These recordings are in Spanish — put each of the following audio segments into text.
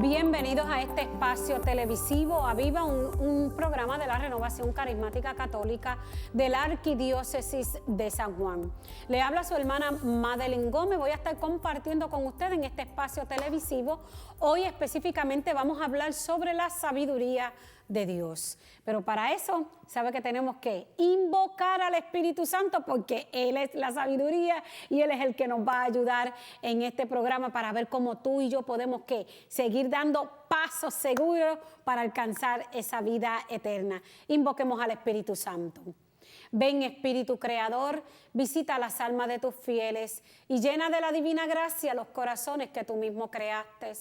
Bienvenidos a este espacio televisivo Aviva, un programa de la Renovación Carismática Católica de la Arquidiócesis de San Juan. Le habla su hermana Madeline Gómez. Voy a estar compartiendo con ustedes en este espacio televisivo. Hoy específicamente vamos a hablar sobre la sabiduría de Dios. Pero para eso, sabe que tenemos que invocar al Espíritu Santo, porque Él es la sabiduría y Él es el que nos va a ayudar en este programa para ver cómo tú y yo podemos seguir dando pasos seguros para alcanzar esa vida eterna. Invoquemos al Espíritu Santo. Ven, Espíritu Creador, visita las almas de tus fieles y llena de la divina gracia los corazones que tú mismo creaste.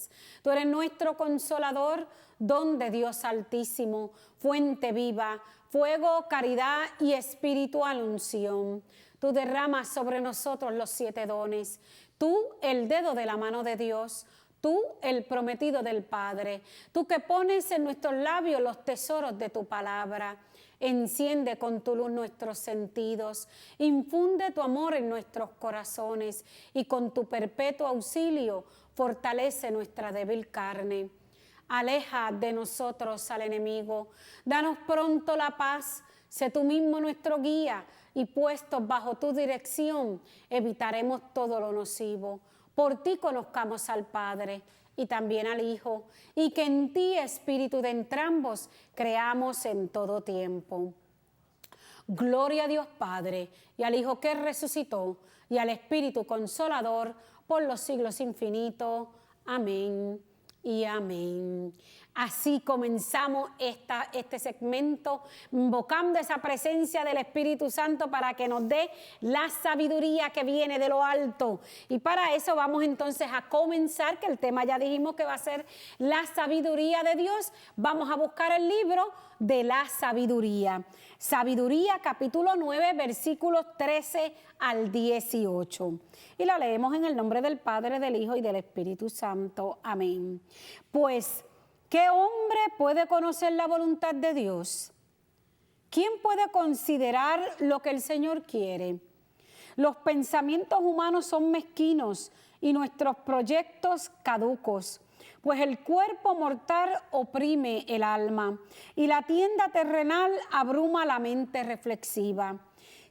Tú eres nuestro consolador, don de Dios Altísimo, fuente viva, fuego, caridad y espiritual unción. Tú derramas sobre nosotros los 7 dones. Tú, el dedo de la mano de Dios. Tú, el prometido del Padre. Tú que pones en nuestros labios los tesoros de tu palabra. Enciende con tu luz nuestros sentidos, infunde tu amor en nuestros corazones y con tu perpetuo auxilio fortalece nuestra débil carne. Aleja de nosotros al enemigo, danos pronto la paz, sé tú mismo nuestro guía y puestos bajo tu dirección evitaremos todo lo nocivo. Por ti conozcamos al Padre y también al Hijo, y que en ti, Espíritu de entrambos, creamos en todo tiempo. Gloria a Dios Padre, y al Hijo que resucitó, y al Espíritu Consolador, por los siglos infinitos. Amén y amén. Así comenzamos este segmento, invocando esa presencia del Espíritu Santo para que nos dé la sabiduría que viene de lo alto. Y para eso vamos entonces a comenzar, que el tema ya dijimos que va a ser la sabiduría de Dios. Vamos a buscar el libro de la sabiduría. Sabiduría, capítulo 9, versículos 13 al 18. Y la leemos en el nombre del Padre, del Hijo y del Espíritu Santo. Amén. Pues, ¿qué hombre puede conocer la voluntad de Dios? ¿Quién puede considerar lo que el Señor quiere? Los pensamientos humanos son mezquinos y nuestros proyectos caducos, pues el cuerpo mortal oprime el alma y la tienda terrenal abruma la mente reflexiva.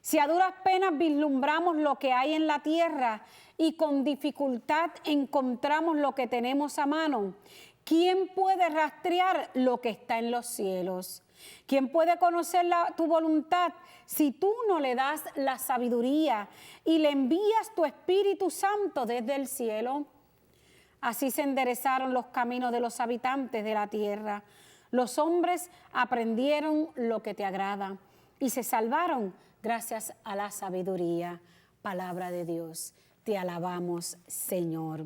Si a duras penas vislumbramos lo que hay en la tierra y con dificultad encontramos lo que tenemos a mano, ¿quién puede rastrear lo que está en los cielos? ¿Quién puede conocer tu voluntad si tú no le das la sabiduría y le envías tu Espíritu Santo desde el cielo? Así se enderezaron los caminos de los habitantes de la tierra. Los hombres aprendieron lo que te agrada y se salvaron gracias a la sabiduría. Palabra de Dios. Te alabamos, Señor.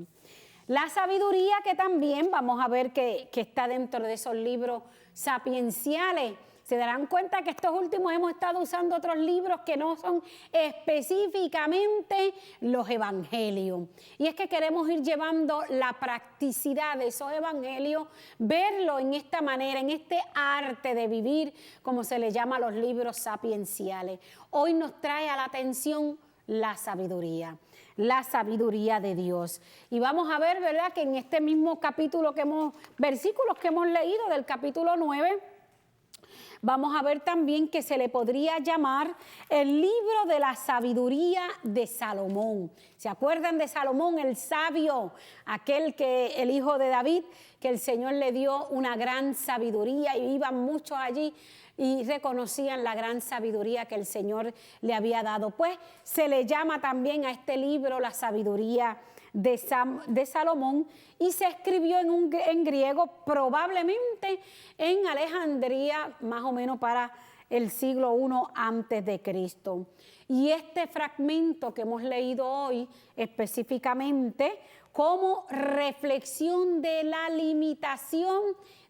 La sabiduría, que también vamos a ver que está dentro de esos libros sapienciales. Se darán cuenta que estos últimos hemos estado usando otros libros que no son específicamente los evangelios. Y es que queremos ir llevando la practicidad de esos evangelios, verlo en esta manera, en este arte de vivir, como se le llama a los libros sapienciales. Hoy nos trae a la atención la sabiduría de Dios. Y vamos a ver, ¿verdad?, que en este mismo capítulo versículos que hemos leído del capítulo 9, vamos a ver también que se le podría llamar el libro de la sabiduría de Salomón. ¿Se acuerdan de Salomón, el sabio, el hijo de David, que el Señor le dio una gran sabiduría y iban muchos allí y reconocían la gran sabiduría que el Señor le había dado? Pues se le llama también a este libro la sabiduría de Salomón, y se escribió en griego, probablemente en Alejandría, más o menos para el siglo I antes de Cristo. Y este fragmento que hemos leído hoy específicamente como reflexión de la limitación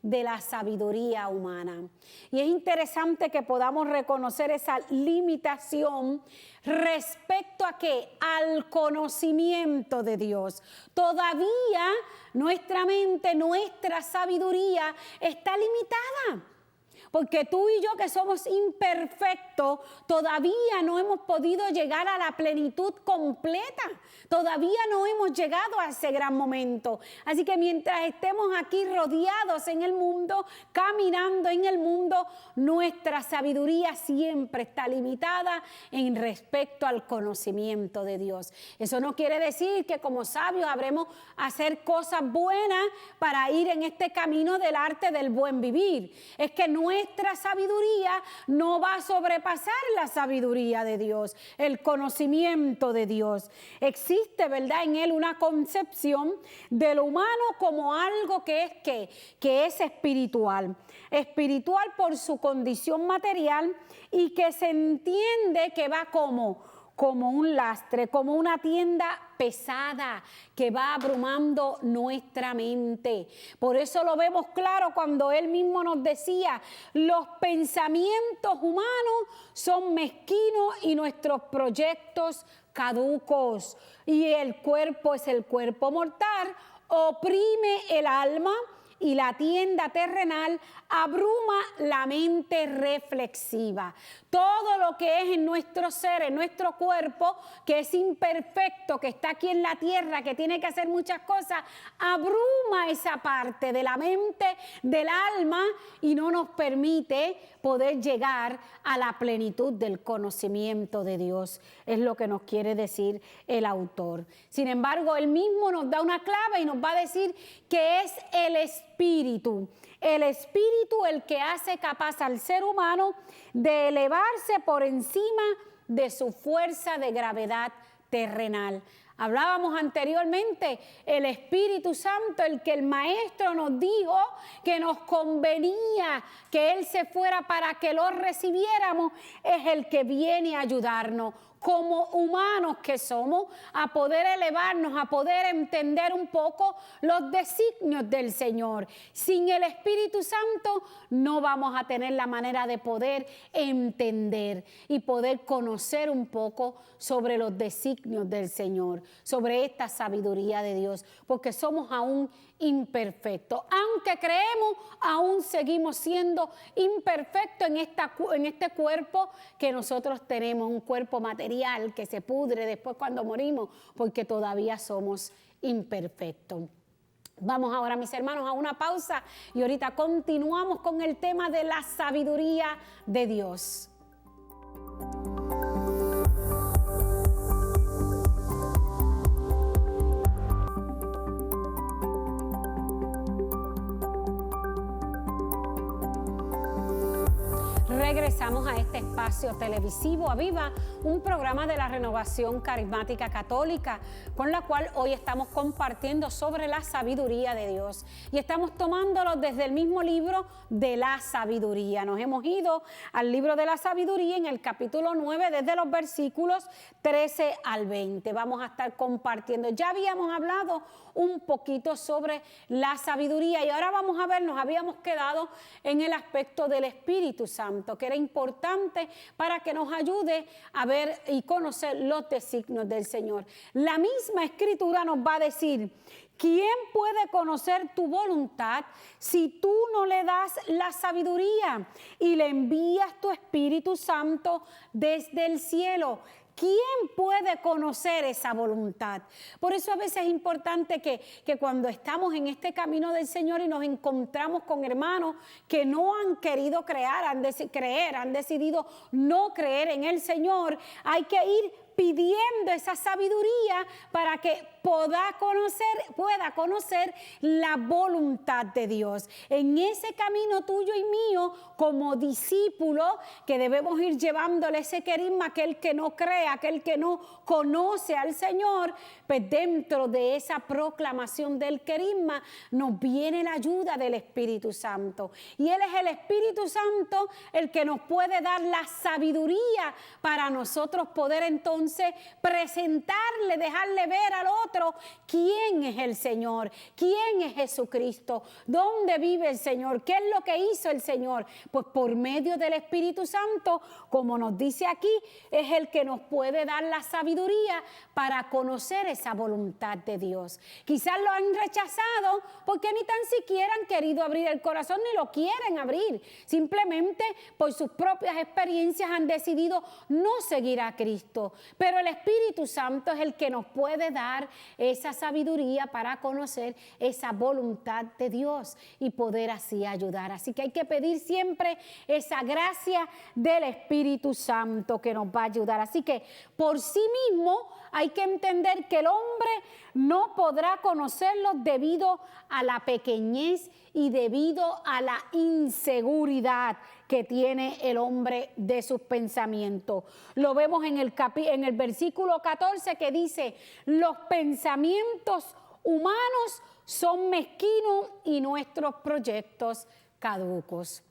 de la sabiduría humana. Y es interesante que podamos reconocer esa limitación respecto a ¿qué? Al conocimiento de Dios. Todavía nuestra mente, nuestra sabiduría está limitada. porque tú y yo que somos imperfectos, todavía no hemos podido llegar a la plenitud completa, todavía no hemos llegado a ese gran momento. Así que mientras estemos aquí rodeados en el mundo, caminando en el mundo, nuestra sabiduría siempre está limitada en respecto al conocimiento de Dios. Eso no quiere decir que como sabios habremos hacer cosas buenas para ir en este camino del arte del buen vivir. Es que nuestra sabiduría no va a sobrepasar la sabiduría de Dios, el conocimiento de Dios. Existe, ¿verdad?, en él una concepción de lo humano como algo que es espiritual. Espiritual por su condición material y que se entiende que va como un lastre, como una tienda pesada que va abrumando nuestra mente. Por eso lo vemos claro cuando él mismo nos decía: los pensamientos humanos son mezquinos y nuestros proyectos caducos. Y el cuerpo es el cuerpo mortal, oprime el alma, y la tienda terrenal abruma la mente reflexiva. Todo lo que es en nuestro ser, en nuestro cuerpo, que es imperfecto, que está aquí en la tierra, que tiene que hacer muchas cosas, abruma esa parte de la mente, del alma, y no nos permite poder llegar a la plenitud del conocimiento de Dios. Es lo que nos quiere decir el autor. Sin embargo, él mismo nos da una clave y nos va a decir que es el Espíritu. El Espíritu el que hace capaz al ser humano de elevarse por encima de su fuerza de gravedad terrenal. Hablábamos anteriormente, el Espíritu Santo, el que el Maestro nos dijo que nos convenía que Él se fuera para que lo recibiéramos, es el que viene a ayudarnos como humanos que somos, a poder elevarnos, a poder entender un poco los designios del Señor. Sin el Espíritu Santo no vamos a tener la manera de poder entender y poder conocer un poco sobre los designios del Señor, sobre esta sabiduría de Dios, porque somos aún imperfectos. Aunque creemos, aún seguimos siendo imperfectos en este cuerpo que nosotros tenemos, un cuerpo material que se pudre después cuando morimos, porque todavía somos imperfectos. Vamos ahora, mis hermanos, a una pausa y ahorita continuamos con el tema de la sabiduría de Dios. Regresamos a este espacio televisivo Aviva, un programa de la Renovación Carismática Católica, con la cual hoy estamos compartiendo sobre la sabiduría de Dios. Y estamos tomándolo desde el mismo libro de la sabiduría. Nos hemos ido al libro de la sabiduría en el capítulo 9, desde los versículos 13 al 20. Vamos a estar compartiendo. Ya habíamos hablado un poquito sobre la sabiduría y ahora vamos a ver, nos habíamos quedado en el aspecto del Espíritu Santo, que era importante para que nos ayude a ver y conocer los designios del Señor. La misma Escritura nos va a decir: ¿quién puede conocer tu voluntad si tú no le das la sabiduría y le envías tu Espíritu Santo desde el cielo? ¿Quién puede conocer esa voluntad? Por eso a veces es importante que cuando estamos en este camino del Señor y nos encontramos con hermanos que no han querido han decidido no creer en el Señor, hay que ir pidiendo esa sabiduría para que pueda conocer la voluntad de Dios. En ese camino tuyo y mío, como discípulo, que debemos ir llevándole ese querigma a aquel que no cree, a aquel que no conoce al Señor, pues dentro de esa proclamación del querigma nos viene la ayuda del Espíritu Santo. Y Él es el Espíritu Santo el que nos puede dar la sabiduría para nosotros poder entonces presentarle, dejarle ver al otro nosotros quién es el Señor, quién es Jesucristo, dónde vive el Señor, qué es lo que hizo el Señor. Pues por medio del Espíritu Santo, como nos dice aquí, es el que nos puede dar la sabiduría para conocer esa voluntad de Dios. Quizás lo han rechazado porque ni tan siquiera han querido abrir el corazón ni lo quieren abrir. Simplemente por sus propias experiencias han decidido no seguir a Cristo. Pero el Espíritu Santo es el que nos puede dar esa sabiduría para conocer esa voluntad de Dios y poder así ayudar. Así que hay que pedir siempre esa gracia del Espíritu Santo que nos va a ayudar. Así que por sí mismo hay que entender que el hombre no podrá conocerlo debido a la pequeñez y debido a la inseguridad que tiene el hombre de sus pensamientos. Lo vemos en el versículo 14 que dice: los pensamientos humanos son mezquinos y nuestros proyectos caducos.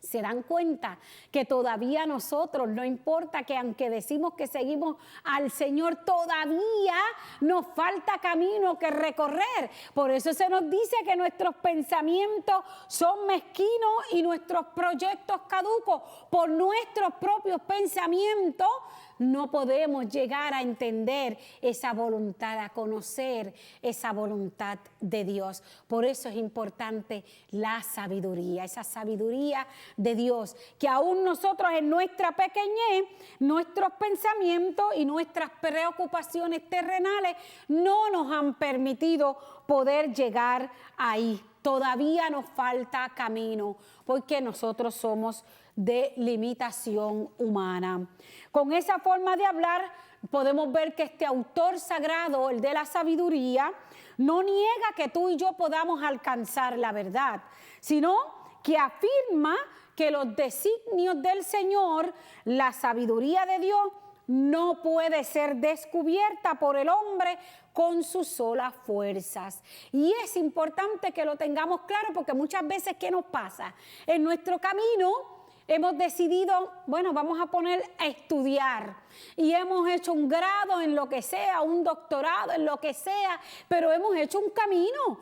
Se dan cuenta que todavía nosotros, no importa que aunque decimos que seguimos al Señor, todavía nos falta camino que recorrer. Por eso se nos dice que nuestros pensamientos son mezquinos y nuestros proyectos caducos. Por nuestros propios pensamientos no podemos llegar a entender esa voluntad, a conocer esa voluntad de Dios. Por eso es importante la sabiduría, esa sabiduría de Dios, que aún nosotros en nuestra pequeñez, nuestros pensamientos y nuestras preocupaciones terrenales no nos han permitido poder llegar ahí. Todavía nos falta camino porque nosotros somos de limitación humana. Con esa forma de hablar podemos ver que este autor sagrado, el de la sabiduría, no niega que tú y yo podamos alcanzar la verdad, sino que afirma que los designios del Señor, la sabiduría de Dios, no puede ser descubierta por el hombre con sus solas fuerzas. Y es importante que lo tengamos claro porque muchas veces, ¿qué nos pasa? En nuestro camino hemos decidido, bueno, vamos a poner a estudiar y hemos hecho un grado en lo que sea, un doctorado en lo que sea, pero hemos hecho un camino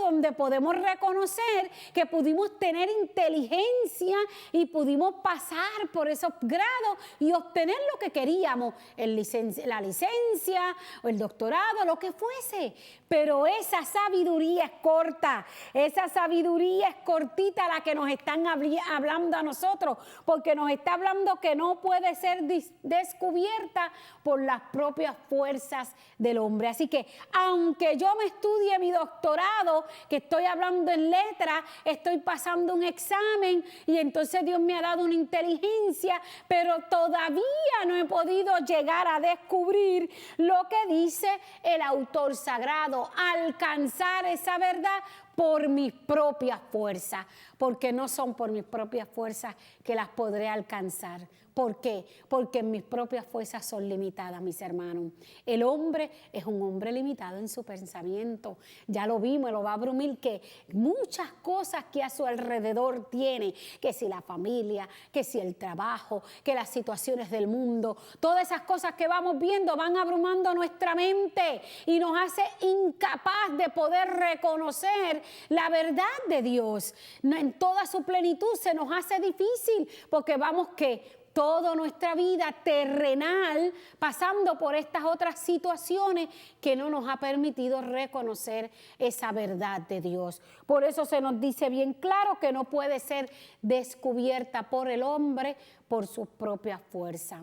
donde podemos reconocer que pudimos tener inteligencia y pudimos pasar por esos grados y obtener lo que queríamos, la licencia o el doctorado, lo que fuese. Pero esa sabiduría es corta, esa sabiduría es cortita la que nos están hablando a nosotros, porque nos está hablando que no puede ser descubierta por las propias fuerzas del hombre. Así que aunque yo me estudie mi doctorado, que estoy hablando en letras, estoy pasando un examen y entonces Dios me ha dado una inteligencia, pero todavía no he podido llegar a descubrir lo que dice el autor sagrado, alcanzar esa verdad por mis propias fuerzas, porque no son por mis propias fuerzas que las podré alcanzar. ¿Por qué? Porque mis propias fuerzas son limitadas, mis hermanos. El hombre es un hombre limitado en su pensamiento. Ya lo vimos, lo va a Brumil, que muchas cosas que a su alrededor tiene, que si la familia, que si el trabajo, que las situaciones del mundo, todas esas cosas que vamos viendo van abrumando nuestra mente y nos hace incapaz de poder reconocer la verdad de Dios. En toda su plenitud se nos hace difícil porque vamos que toda nuestra vida terrenal pasando por estas otras situaciones que no nos ha permitido reconocer esa verdad de Dios. Por eso se nos dice bien claro que no puede ser descubierta por el hombre por sus propias fuerzas,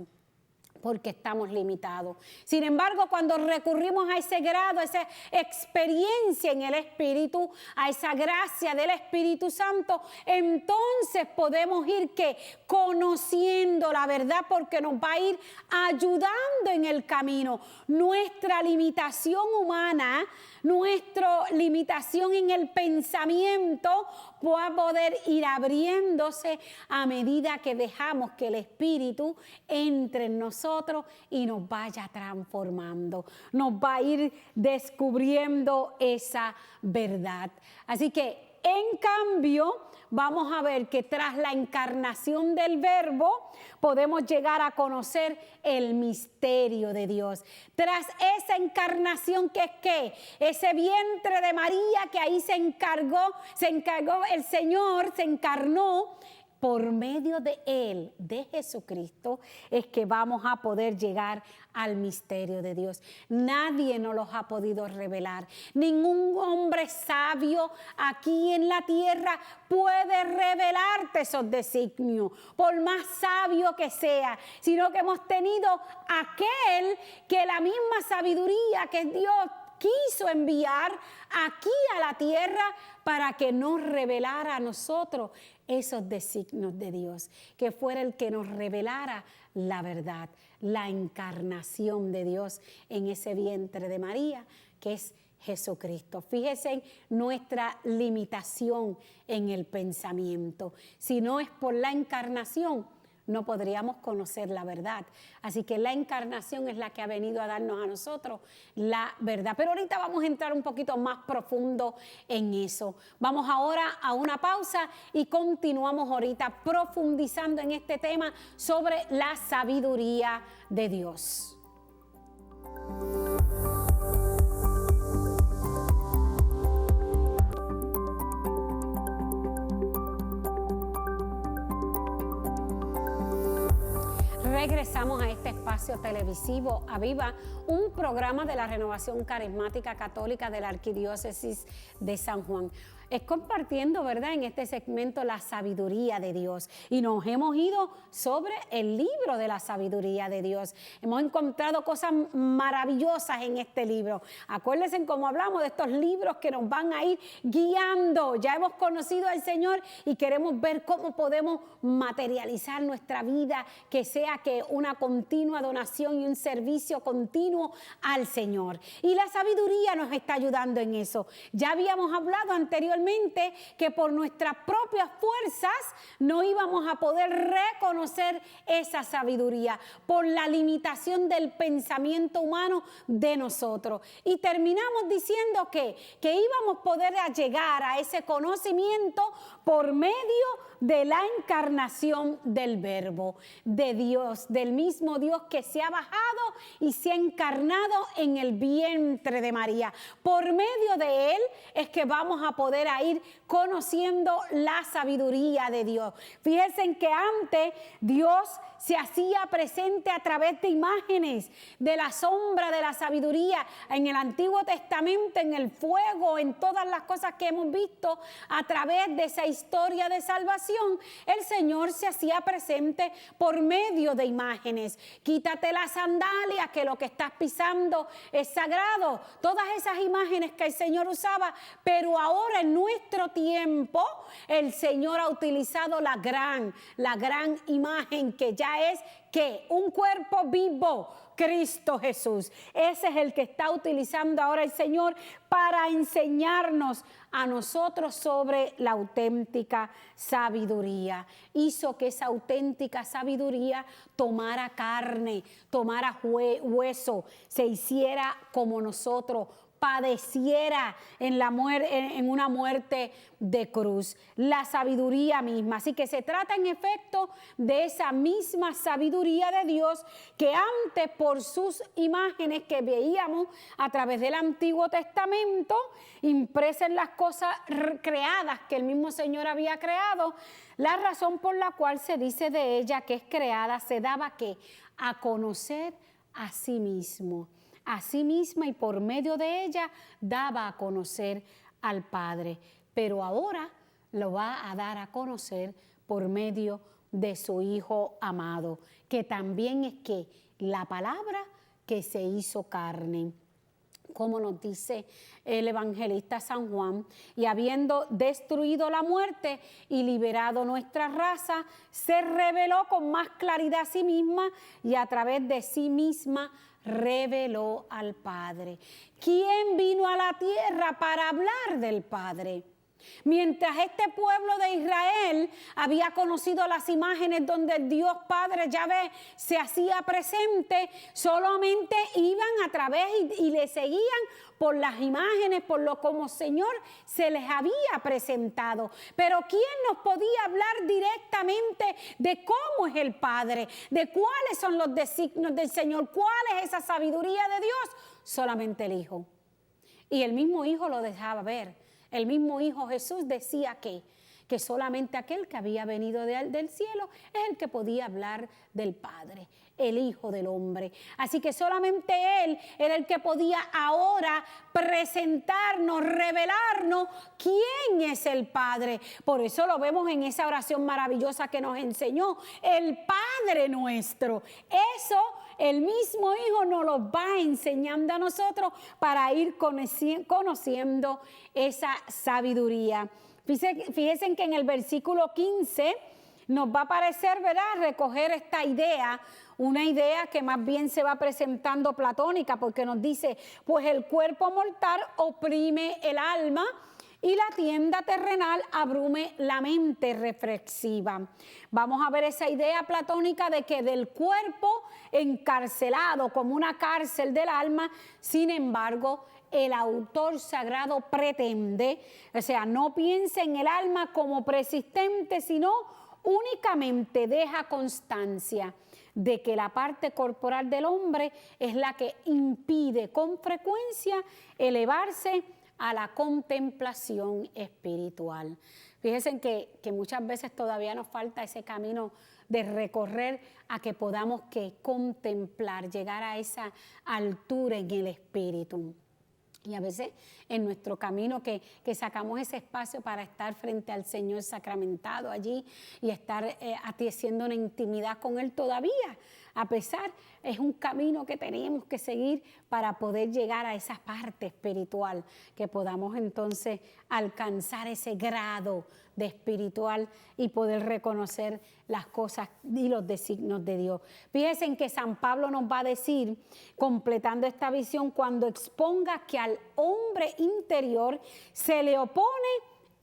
porque estamos limitados. Sin embargo, cuando recurrimos a ese grado, a esa experiencia en el Espíritu, a esa gracia del Espíritu Santo, entonces podemos ir conociendo la verdad, porque nos va a ir ayudando en el camino. Nuestra limitación humana, nuestra limitación en el pensamiento va a poder ir abriéndose a medida que dejamos que el Espíritu entre en nosotros y nos vaya transformando, nos va a ir descubriendo esa verdad. Así que En cambio, vamos a ver que tras la encarnación del Verbo, podemos llegar a conocer el misterio de Dios. Tras esa encarnación, que es que ese vientre de María, que ahí se encargó el Señor, se encarnó. Por medio de Él, de Jesucristo, es que vamos a poder llegar al misterio de Dios. Nadie nos los ha podido revelar. Ningún hombre sabio aquí en la tierra puede revelarte esos designios, por más sabio que sea, sino que hemos tenido aquel que la misma sabiduría que Dios quiso enviar aquí a la tierra para que nos revelara a nosotros esos designios de Dios, que fuera el que nos revelara la verdad, la encarnación de Dios en ese vientre de María, que es Jesucristo. Fíjense en nuestra limitación en el pensamiento. Si no es por la encarnación, no podríamos conocer la verdad. Así que la encarnación es la que ha venido a darnos a nosotros la verdad. Pero ahorita vamos a entrar un poquito más profundo en eso. Vamos ahora a una pausa y continuamos ahorita profundizando en este tema sobre la sabiduría de Dios. Regresamos a este espacio televisivo Aviva, un programa de la Renovación Carismática Católica de la Arquidiócesis de San Juan. Es compartiendo, ¿verdad?, en este segmento la sabiduría de Dios. Y nos hemos ido sobre el libro de la sabiduría de Dios. Hemos encontrado cosas maravillosas en este libro. Acuérdense cómo hablamos de estos libros que nos van a ir guiando. Ya hemos conocido al Señor y queremos ver cómo podemos materializar nuestra vida, que sea que una continua donación y un servicio continuo al Señor. Y la sabiduría nos está ayudando en eso. Ya habíamos hablado anteriormente que por nuestras propias fuerzas no íbamos a poder reconocer esa sabiduría por la limitación del pensamiento humano de nosotros. Y terminamos diciendo que íbamos a poder llegar a ese conocimiento por medio de la encarnación del Verbo de Dios, del mismo Dios que se ha bajado y se ha encarnado en el vientre de María. Por medio de Él es que vamos a poder ir conociendo la sabiduría de Dios. Fíjense que antes Dios se hacía presente a través de imágenes de la sombra de la sabiduría en el Antiguo Testamento, en el fuego, en todas las cosas que hemos visto a través de esa historia de salvación. El Señor se hacía presente por medio de imágenes. Quítate las sandalias, que lo que estás pisando es sagrado. Todas esas imágenes que el Señor usaba, pero ahora en nuestro tiempo el Señor ha utilizado la gran imagen que ya es que un cuerpo vivo, Cristo Jesús. Ese es el que está utilizando ahora el Señor para enseñarnos a nosotros sobre la auténtica sabiduría. Hizo que esa auténtica sabiduría tomara carne, tomara hueso, se hiciera como nosotros, padeciera en una muerte de cruz, la sabiduría misma. Así que se trata en efecto de esa misma sabiduría de Dios que antes, por sus imágenes que veíamos a través del Antiguo Testamento, impresas en las cosas creadas que el mismo Señor había creado, la razón por la cual se dice de ella que es creada, se daba ¿qué? A conocer a sí mismo. A sí misma, y por medio de ella daba a conocer al Padre. Pero ahora lo va a dar a conocer por medio de su Hijo amado, que también es que la palabra que se hizo carne. Como nos dice el evangelista San Juan, y habiendo destruido la muerte y liberado nuestra raza, se reveló con más claridad a sí misma y a través de sí misma reveló al Padre. ¿Quién vino a la tierra para hablar del Padre? Mientras este pueblo de Israel había conocido las imágenes donde el Dios Padre Yahvé se hacía presente, solamente iban a través y le seguían por las imágenes, por lo como Señor se les había presentado. Pero ¿quién nos podía hablar directamente de cómo es el Padre? De cuáles son los designios del Señor, cuál es esa sabiduría de Dios. Solamente el Hijo. Y el mismo Hijo lo dejaba ver. El mismo Hijo Jesús decía que solamente aquel que había venido del cielo es el que podía hablar del Padre, el Hijo del Hombre. Así que solamente Él era el que podía ahora presentarnos, revelarnos quién es el Padre. Por eso lo vemos en esa oración maravillosa que nos enseñó, el Padre nuestro. Eso el mismo Hijo nos lo va enseñando a nosotros para ir conociendo esa sabiduría. Fíjense que en el versículo 15 nos va a parecer, ¿verdad?, recoger esta idea, una idea que más bien se va presentando platónica, porque nos dice, pues el cuerpo mortal oprime el alma y la tienda terrenal abrume la mente reflexiva. Vamos a ver esa idea platónica de que del cuerpo encarcelado como una cárcel del alma, sin embargo, el autor sagrado pretende, o sea, no piensa en el alma como persistente, sino únicamente deja constancia de que la parte corporal del hombre es la que impide con frecuencia elevarse a la contemplación espiritual. Fíjense que muchas veces todavía nos falta ese camino de recorrer a que podamos contemplar, llegar a esa altura en el espíritu. Y a veces en nuestro camino que sacamos ese espacio para estar frente al Señor sacramentado allí y estar haciendo una intimidad con Él todavía, a pesar, es un camino que tenemos que seguir para poder llegar a esa parte espiritual, que podamos entonces alcanzar ese grado de espiritual y poder reconocer las cosas y los designios de Dios. Fíjense en que San Pablo nos va a decir, completando esta visión, cuando exponga que al hombre interior se le opone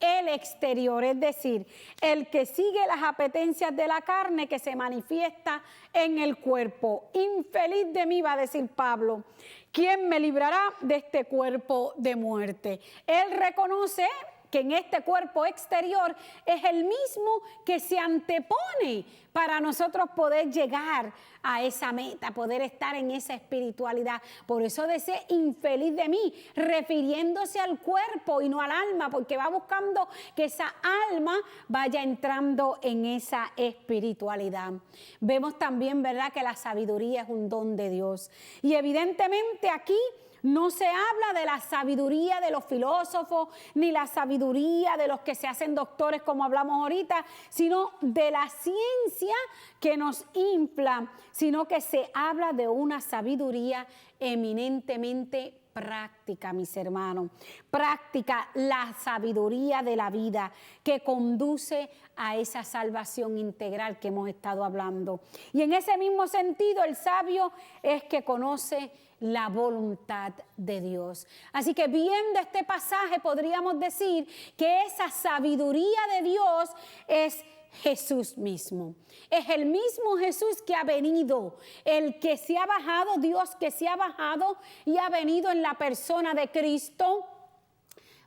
el exterior, es decir, el que sigue las apetencias de la carne que se manifiesta en el cuerpo. Infeliz de mí, va a decir Pablo, ¿quién me librará de este cuerpo de muerte? Él reconoce que en este cuerpo exterior es el mismo que se antepone para nosotros poder llegar a esa meta, poder estar en esa espiritualidad. Por eso dice infeliz de mí, refiriéndose al cuerpo y no al alma, porque va buscando que esa alma vaya entrando en esa espiritualidad. Vemos también, ¿verdad?, que la sabiduría es un don de Dios. Y evidentemente aquí no se habla de la sabiduría de los filósofos, ni la sabiduría de los que se hacen doctores, como hablamos ahorita, sino de la ciencia que nos infla, sino que se habla de una sabiduría eminentemente práctica, mis hermanos. Práctica, la sabiduría de la vida que conduce a esa salvación integral que hemos estado hablando. Y en ese mismo sentido, el sabio es que conoce la voluntad de Dios. Así que viendo este pasaje podríamos decir que esa sabiduría de Dios es Jesús mismo. Es el mismo Jesús que ha venido, el que se ha bajado, Dios que se ha bajado y ha venido en la persona de Cristo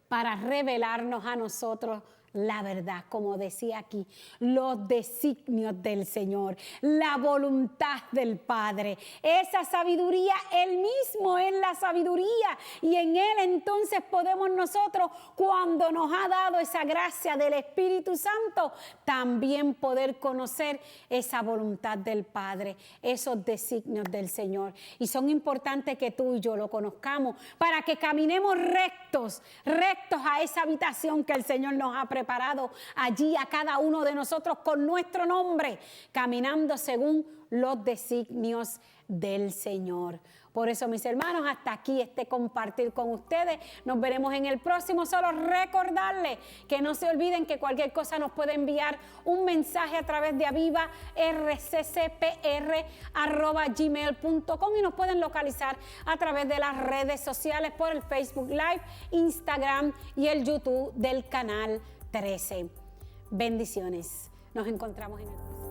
para revelarnos a nosotros la verdad, como decía aquí, los designios del Señor, la voluntad del Padre. Esa sabiduría, Él mismo es la sabiduría, y en Él entonces podemos nosotros, cuando nos ha dado esa gracia del Espíritu Santo, también poder conocer esa voluntad del Padre, esos designios del Señor. Y son importantes que tú y yo lo conozcamos para que caminemos rectos a esa habitación que el Señor nos ha preparado allí a cada uno de nosotros con nuestro nombre, caminando según los designios del Señor. Por eso, mis hermanos, hasta aquí este compartir con ustedes. Nos veremos en el próximo. Solo recordarles que no se olviden que cualquier cosa nos puede enviar un mensaje a través de avivarccpr@gmail.com y nos pueden localizar a través de las redes sociales por el Facebook Live, Instagram y el YouTube del Canal 13. Bendiciones. Nos encontramos en el próximo.